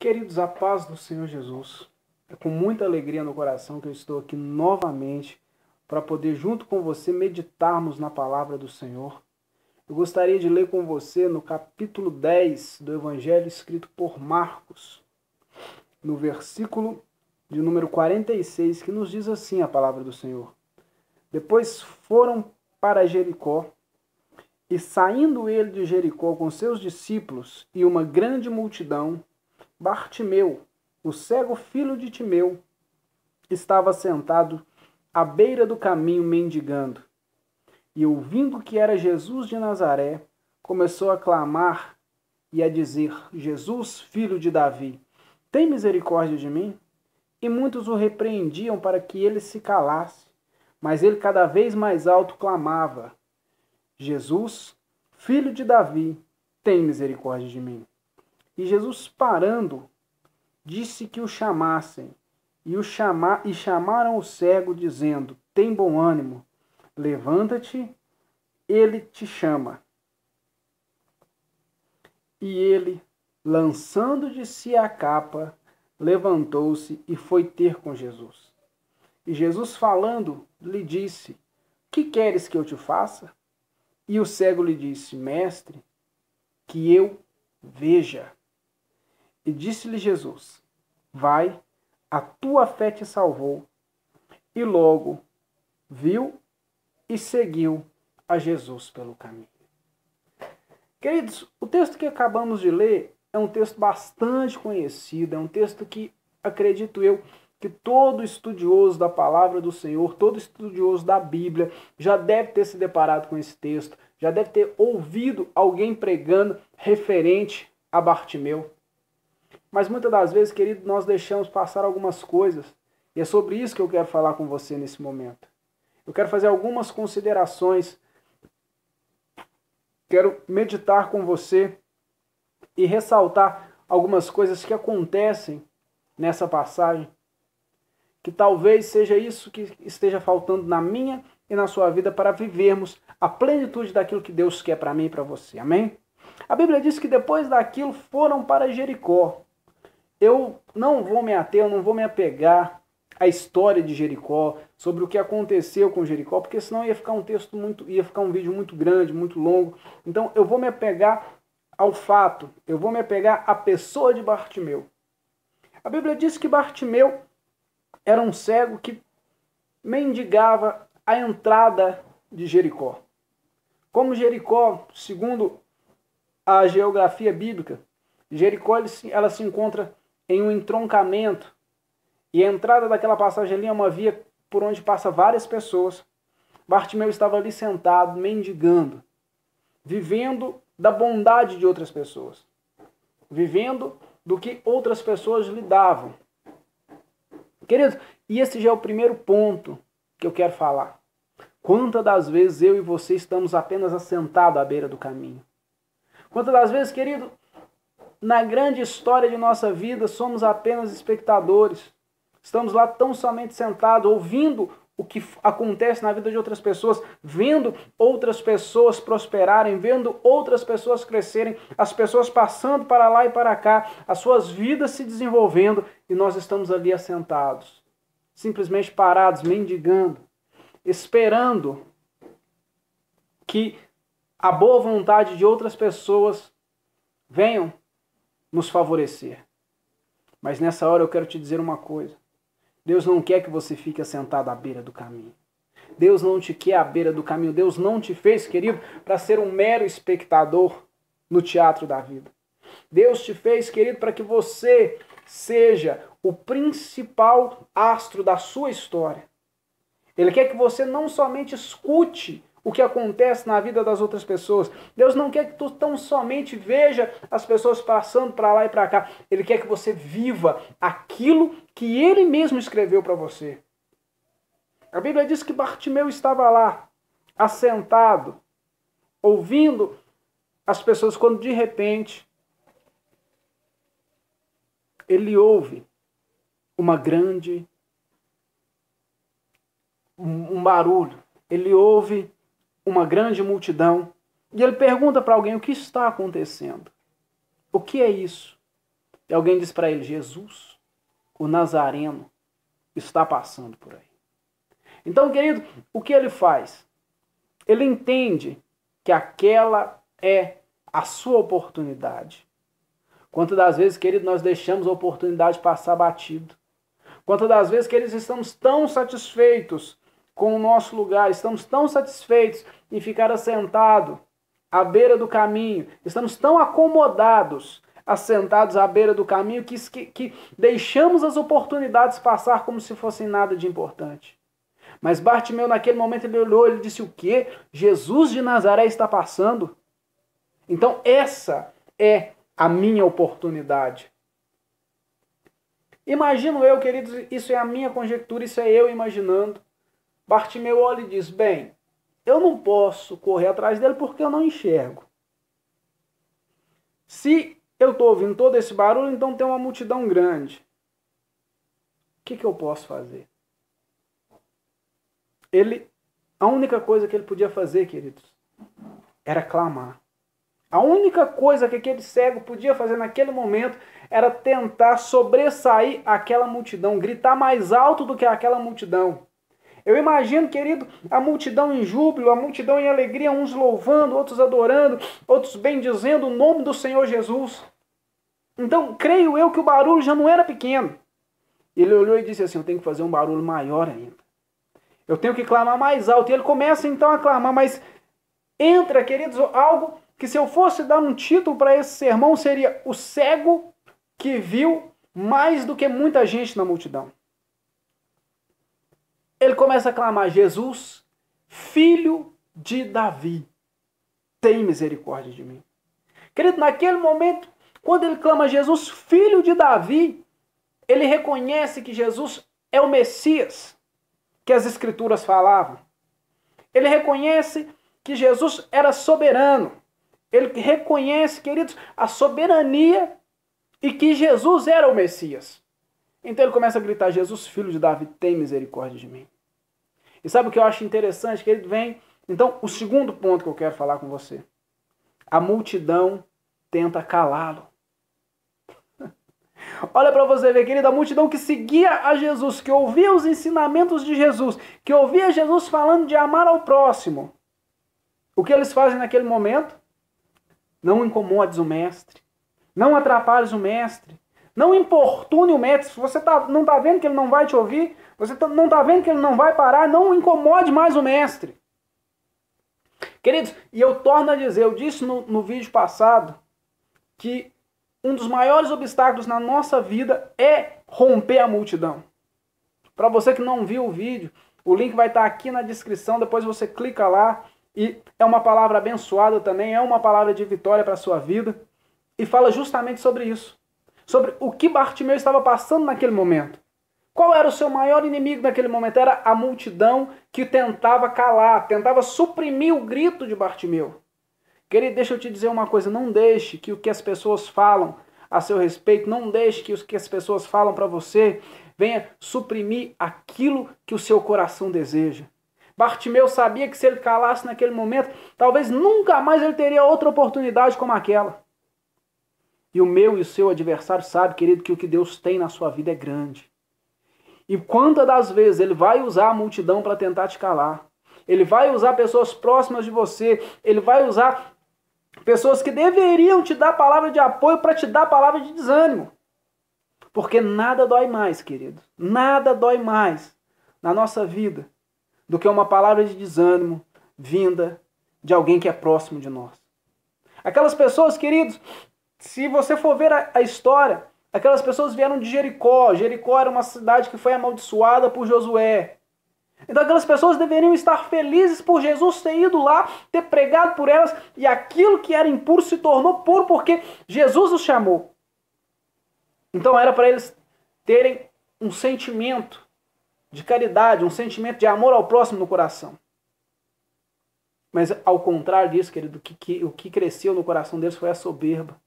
Queridos, a paz do Senhor Jesus. É com muita alegria no coração que eu estou aqui novamente para poder, junto com você, meditarmos na palavra do Senhor. Eu gostaria de ler com você no capítulo 10 do Evangelho escrito por Marcos, no versículo de número 46, que nos diz assim a palavra do Senhor. Depois foram para Jericó, e saindo ele de Jericó com seus discípulos e uma grande multidão, Bartimeu, o cego filho de Timeu, estava sentado à beira do caminho mendigando. E ouvindo que era Jesus de Nazaré, começou a clamar e a dizer: Jesus, filho de Davi, tem misericórdia de mim? E muitos o repreendiam para que ele se calasse, mas ele cada vez mais alto clamava: Jesus, filho de Davi, tem misericórdia de mim. E Jesus, parando, disse que o chamassem, e chamaram o cego, dizendo: tem bom ânimo, levanta-te, ele te chama. E ele, lançando de si a capa, levantou-se e foi ter com Jesus. E Jesus, falando, lhe disse: que queres que eu te faça? E o cego lhe disse: mestre, que eu veja. E disse-lhe Jesus: vai, a tua fé te salvou. E logo viu e seguiu a Jesus pelo caminho. Queridos, o texto que acabamos de ler é um texto bastante conhecido, é um texto que, acredito eu, que todo estudioso da palavra do Senhor, todo estudioso da Bíblia, já deve ter se deparado com esse texto, já deve ter ouvido alguém pregando referente a Bartimeu. Mas muitas das vezes, querido, nós deixamos passar algumas coisas, e é sobre isso que eu quero falar com você nesse momento. Eu quero fazer algumas considerações, quero meditar com você e ressaltar algumas coisas que acontecem nessa passagem, que talvez seja isso que esteja faltando na minha e na sua vida para vivermos a plenitude daquilo que Deus quer para mim e para você. Amém? A Bíblia diz que depois daquilo foram para Jericó. Eu não vou me ater, eu não vou me apegar à história de Jericó, sobre o que aconteceu com Jericó, porque senão ia ficar um vídeo muito grande, muito longo. Então eu vou me apegar ao fato, eu vou me apegar à pessoa de Bartimeu. A Bíblia diz que Bartimeu era um cego que mendigava a entrada de Jericó. Como Jericó, segundo a geografia bíblica, Jericó ela se encontra em um entroncamento, e a entrada daquela passagem ali é uma via por onde passa várias pessoas. Bartimeu estava ali sentado, mendigando, vivendo da bondade de outras pessoas, vivendo do que outras pessoas lhe davam. Queridos, e esse já é o primeiro ponto que eu quero falar. Quantas das vezes eu e você estamos apenas assentados à beira do caminho? Quantas das vezes, querido, na grande história de nossa vida, somos apenas espectadores. Estamos lá tão somente sentados, ouvindo o que acontece na vida de outras pessoas, vendo outras pessoas prosperarem, vendo outras pessoas crescerem, as pessoas passando para lá e para cá, as suas vidas se desenvolvendo, e nós estamos ali assentados, simplesmente parados, mendigando, esperando que a boa vontade de outras pessoas venham nos favorecer. Mas nessa hora eu quero te dizer uma coisa. Deus não quer que você fique assentado à beira do caminho. Deus não te quer à beira do caminho. Deus não te fez, querido, para ser um mero espectador no teatro da vida. Deus te fez, querido, para que você seja o principal astro da sua história. Ele quer que você não somente escute o que acontece na vida das outras pessoas. Deus não quer que tu tão somente veja as pessoas passando para lá e para cá. Ele quer que você viva aquilo que Ele mesmo escreveu para você. A Bíblia diz que Bartimeu estava lá, assentado, ouvindo as pessoas, quando de repente ele ouve um barulho. Ele ouve uma grande multidão, e ele pergunta para alguém: o que está acontecendo? O que é isso? E alguém diz para ele, Jesus, o Nazareno, está passando por aí. Então, querido, o que ele faz? Ele entende que aquela é a sua oportunidade. Quantas das vezes, querido, nós deixamos a oportunidade passar batido? Quantas das vezes, queridos, estamos tão satisfeitos com o nosso lugar, estamos tão satisfeitos em ficar assentado à beira do caminho, estamos tão acomodados, assentados à beira do caminho, que deixamos as oportunidades passar como se fossem nada de importante. Mas Bartimeu, naquele momento, ele olhou, ele disse o quê? Jesus de Nazaré está passando? Então essa é a minha oportunidade. Imagino eu, queridos, isso é a minha conjectura, isso é eu imaginando. Bartimeu olha e diz, bem, eu não posso correr atrás dele porque eu não enxergo. Se eu estou ouvindo todo esse barulho, então tem uma multidão grande. O que eu posso fazer? A única coisa que ele podia fazer, queridos, era clamar. A única coisa que aquele cego podia fazer naquele momento era tentar sobressair aquela multidão, gritar mais alto do que aquela multidão. Eu imagino, querido, a multidão em júbilo, a multidão em alegria, uns louvando, outros adorando, outros bendizendo o nome do Senhor Jesus. Então, creio eu que o barulho já não era pequeno. Ele olhou e disse assim, eu tenho que fazer um barulho maior ainda. Eu tenho que clamar mais alto. E ele começa então a clamar, mas entra, queridos, algo que se eu fosse dar um título para esse sermão seria o cego que viu mais do que muita gente na multidão. Ele começa a clamar, Jesus, filho de Davi, tem misericórdia de mim. Querido, naquele momento, quando ele clama Jesus, filho de Davi, ele reconhece que Jesus é o Messias que as Escrituras falavam. Ele reconhece que Jesus era soberano. Ele reconhece, queridos, a soberania e que Jesus era o Messias. Então ele começa a gritar, Jesus, filho de Davi, tem misericórdia de mim. E sabe o que eu acho interessante? Que ele vem, então, o segundo ponto que eu quero falar com você. A multidão tenta calá-lo. Olha para você ver, querido, a multidão que seguia a Jesus, que ouvia os ensinamentos de Jesus, que ouvia Jesus falando de amar ao próximo. O que eles fazem naquele momento? Não incomodes o mestre. Não atrapalhes o mestre. Não importune o mestre. Se você não está vendo que ele não vai te ouvir, você não está vendo que ele não vai parar, não incomode mais o mestre. Queridos, e eu torno a dizer, eu disse no vídeo passado, que um dos maiores obstáculos na nossa vida é romper a multidão. Para você que não viu o vídeo, o link vai estar aqui na descrição, depois você clica lá, e é uma palavra abençoada também, é uma palavra de vitória para a sua vida, e fala justamente sobre isso. Sobre o que Bartimeu estava passando naquele momento. Qual era o seu maior inimigo naquele momento? Era a multidão que tentava calar, tentava suprimir o grito de Bartimeu. Querido, deixa eu te dizer uma coisa, não deixe que o que as pessoas falam a seu respeito, não deixe que o que as pessoas falam para você venha suprimir aquilo que o seu coração deseja. Bartimeu sabia que se ele calasse naquele momento, talvez nunca mais ele teria outra oportunidade como aquela. E o meu e o seu adversário sabe, querido, que o que Deus tem na sua vida é grande. E quantas das vezes ele vai usar a multidão para tentar te calar. Ele vai usar pessoas próximas de você, ele vai usar pessoas que deveriam te dar palavra de apoio para te dar palavra de desânimo. Porque nada dói mais, querido. Nada dói mais na nossa vida do que uma palavra de desânimo vinda de alguém que é próximo de nós. Aquelas pessoas, queridos, se você for ver a história, aquelas pessoas vieram de Jericó. Jericó era uma cidade que foi amaldiçoada por Josué. Então aquelas pessoas deveriam estar felizes por Jesus ter ido lá, ter pregado por elas, e aquilo que era impuro se tornou puro porque Jesus os chamou. Então era para eles terem um sentimento de caridade, um sentimento de amor ao próximo no coração. Mas ao contrário disso, querido, o que cresceu no coração deles foi a soberba.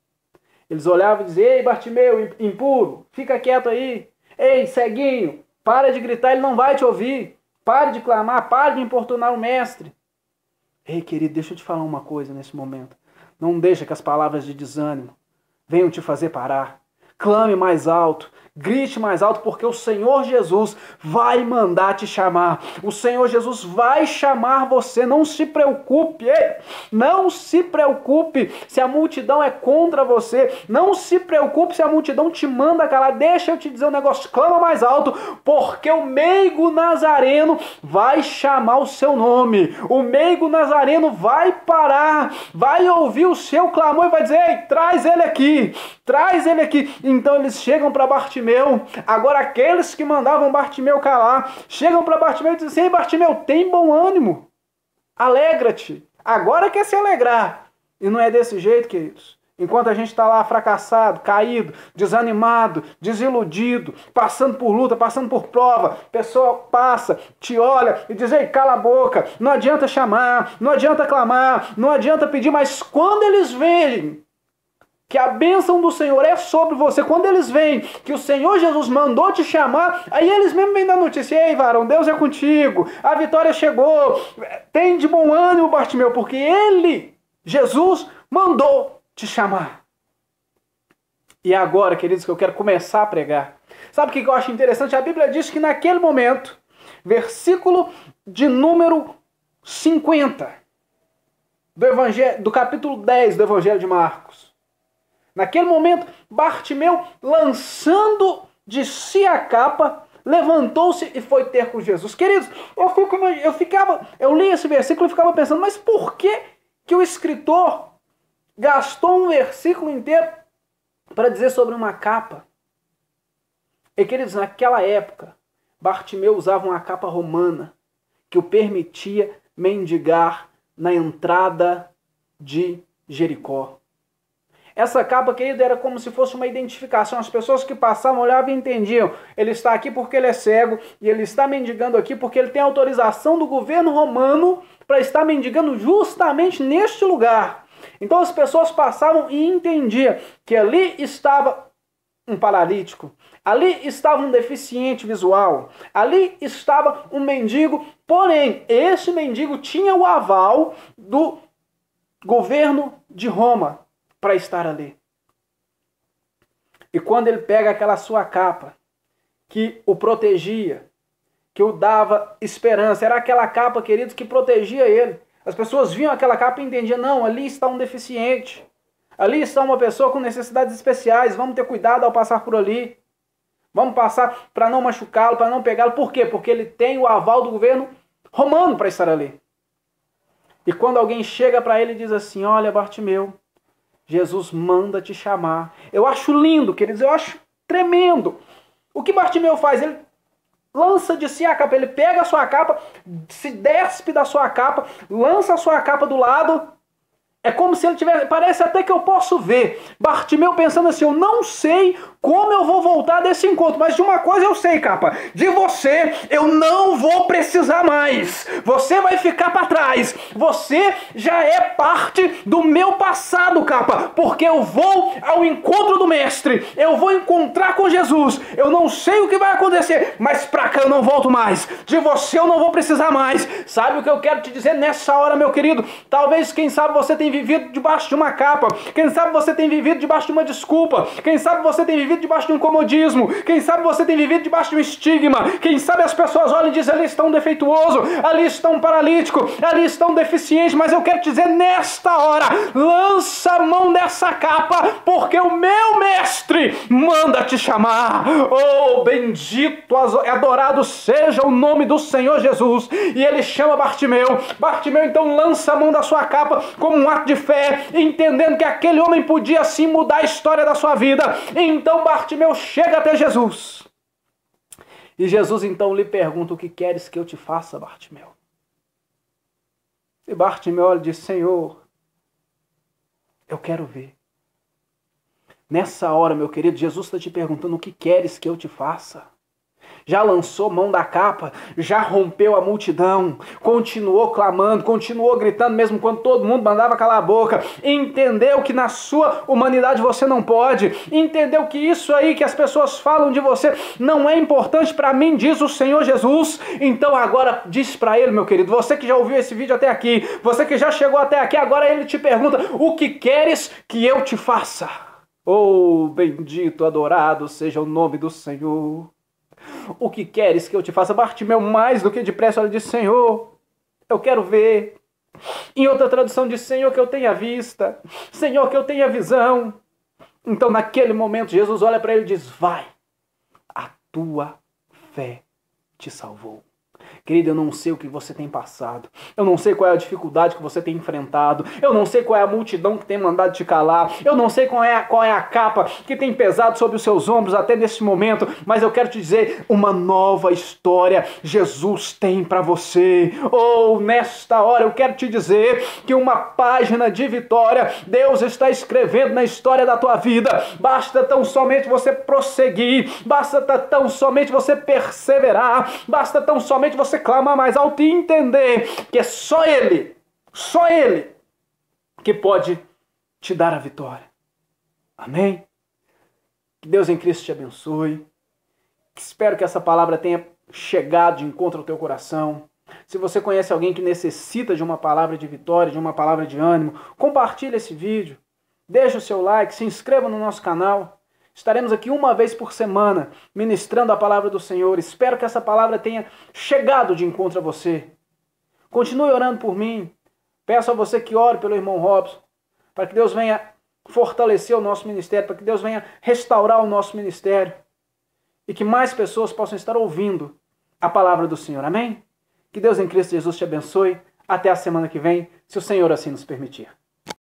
Eles olhavam e diziam, ei Bartimeu, impuro, fica quieto aí. Ei, ceguinho, para de gritar, ele não vai te ouvir. Pare de clamar, pare de importunar o mestre. Ei, querido, deixa eu te falar uma coisa nesse momento. Não deixa que as palavras de desânimo venham te fazer parar. Clame mais alto. Grite mais alto, porque o Senhor Jesus vai mandar te chamar. O Senhor Jesus vai chamar você. Não se preocupe. Não se preocupe se a multidão é contra você. Não se preocupe se a multidão te manda calar. Deixa eu te dizer um negócio. Clama mais alto, porque o meigo nazareno vai chamar o seu nome. O meigo nazareno vai parar, vai ouvir o seu clamor e vai dizer: ei, traz ele aqui. Traz ele aqui. Então eles chegam para Bartimeu. Agora aqueles que mandavam Bartimeu calar, chegam para Bartimeu e dizem assim: ei, Bartimeu, tem bom ânimo, alegra-te, agora quer se alegrar. E não é desse jeito, queridos. Enquanto a gente está lá fracassado, caído, desanimado, desiludido, passando por luta, passando por prova, a pessoa passa, te olha e diz: ei, cala a boca, não adianta chamar, não adianta clamar, não adianta pedir, mas quando eles veem que a bênção do Senhor é sobre você, quando eles veem que o Senhor Jesus mandou te chamar, aí eles mesmo vêm dar notícia: ei, varão, Deus é contigo, a vitória chegou, tem de bom ânimo, Bartimeu, porque ele, Jesus, mandou te chamar. E agora, queridos, que eu quero começar a pregar. Sabe o que eu acho interessante? A Bíblia diz que naquele momento, versículo de número 50, do capítulo 10 do Evangelho de Marcos, naquele momento, Bartimeu, lançando de si a capa, levantou-se e foi ter com Jesus. Queridos, eu li esse versículo e ficava pensando: mas por que o escritor gastou um versículo inteiro para dizer sobre uma capa? E, queridos, naquela época, Bartimeu usava uma capa romana que o permitia mendigar na entrada de Jericó. Essa capa, querido, era como se fosse uma identificação. As pessoas que passavam, olhavam e entendiam: ele está aqui porque ele é cego, e ele está mendigando aqui porque ele tem autorização do governo romano para estar mendigando justamente neste lugar. Então as pessoas passavam e entendiam que ali estava um paralítico, ali estava um deficiente visual, ali estava um mendigo, porém, esse mendigo tinha o aval do governo de Roma para estar ali. E quando ele pega aquela sua capa, que o protegia, que o dava esperança, era aquela capa, queridos, que protegia ele. As pessoas viam aquela capa e entendiam: não, ali está um deficiente, ali está uma pessoa com necessidades especiais, vamos ter cuidado ao passar por ali, vamos passar para não machucá-lo, para não pegá-lo. Por quê? Porque ele tem o aval do governo romano para estar ali. E quando alguém chega para ele e diz assim: olha, Bartimeu, Jesus manda te chamar. Eu acho lindo, queridos, eu acho tremendo. O que Bartimeu faz? Ele lança de si a capa, ele pega a sua capa, se despe da sua capa, lança a sua capa do lado. É como se ele tivesse, parece até que eu posso ver Bartimeu pensando assim: eu não sei como eu vou voltar desse encontro, mas de uma coisa eu sei, capa, de você eu não vou precisar mais. Você vai ficar para trás. Você já é parte do meu passado, capa, porque eu vou ao encontro do mestre. Eu vou encontrar com Jesus. Eu não sei o que vai acontecer, mas para cá eu não volto mais. De você eu não vou precisar mais. Sabe o que eu quero te dizer nessa hora, meu querido? Talvez, quem sabe, você tem vivido debaixo de uma capa. Quem sabe você tem vivido debaixo de uma desculpa. Quem sabe você tem vivido debaixo de um comodismo. Quem sabe você tem vivido debaixo de um estigma. Quem sabe as pessoas olham e dizem: ali está um defeituoso, ali está um paralítico, ali está um deficiente. Mas eu quero te dizer nesta hora: lança a mão dessa capa, porque o meu mestre manda te chamar. Oh, bendito, adorado seja o nome do Senhor Jesus. E ele chama Bartimeu. Bartimeu então lança a mão da sua capa como um ato de fé, entendendo que aquele homem podia sim mudar a história da sua vida. Então Bartimeu chega até Jesus. E Jesus então lhe pergunta: o que queres que eu te faça, Bartimeu? E Bartimeu olha e diz: Senhor, eu quero ver. Nessa hora, meu querido, Jesus está te perguntando: o que queres que eu te faça? Já lançou mão da capa, já rompeu a multidão, continuou clamando, continuou gritando, mesmo quando todo mundo mandava calar a boca. Entendeu que na sua humanidade você não pode. Entendeu que isso aí que as pessoas falam de você não é importante para mim, diz o Senhor Jesus. Então agora diz para ele, meu querido, você que já ouviu esse vídeo até aqui, você que já chegou até aqui, agora ele te pergunta: o que queres que eu te faça? Oh, bendito, adorado seja o nome do Senhor. O que queres que eu te faça? Bartimeu, mais do que depressa, ela diz: Senhor, eu quero ver. Em outra tradução diz: Senhor, que eu tenha vista. Senhor, que eu tenha visão. Então, naquele momento, Jesus olha para ele e diz: vai, a tua fé te salvou. Querido, eu não sei o que você tem passado. Eu não sei qual é a dificuldade que você tem enfrentado. Eu não sei qual é a multidão que tem mandado te calar. Eu não sei qual é a capa que tem pesado sobre os seus ombros até nesse momento. Mas eu quero te dizer, uma nova história Jesus tem para você. Oh, nesta hora eu quero te dizer que uma página de vitória Deus está escrevendo na história da tua vida. Basta tão somente você prosseguir. Basta tão somente você perseverar. Basta tão somente você clamar mais alto e entender que é só Ele que pode te dar a vitória. Amém? Que Deus em Cristo te abençoe. Espero que essa palavra tenha chegado de encontro ao teu coração. Se você conhece alguém que necessita de uma palavra de vitória, de uma palavra de ânimo, compartilhe esse vídeo. Deixe o seu like, se inscreva no nosso canal. Estaremos aqui uma vez por semana, ministrando a palavra do Senhor. Espero que essa palavra tenha chegado de encontro a você. Continue orando por mim. Peço a você que ore pelo irmão Robson, para que Deus venha fortalecer o nosso ministério, para que Deus venha restaurar o nosso ministério e que mais pessoas possam estar ouvindo a palavra do Senhor. Amém? Que Deus em Cristo Jesus te abençoe. Até a semana que vem, se o Senhor assim nos permitir.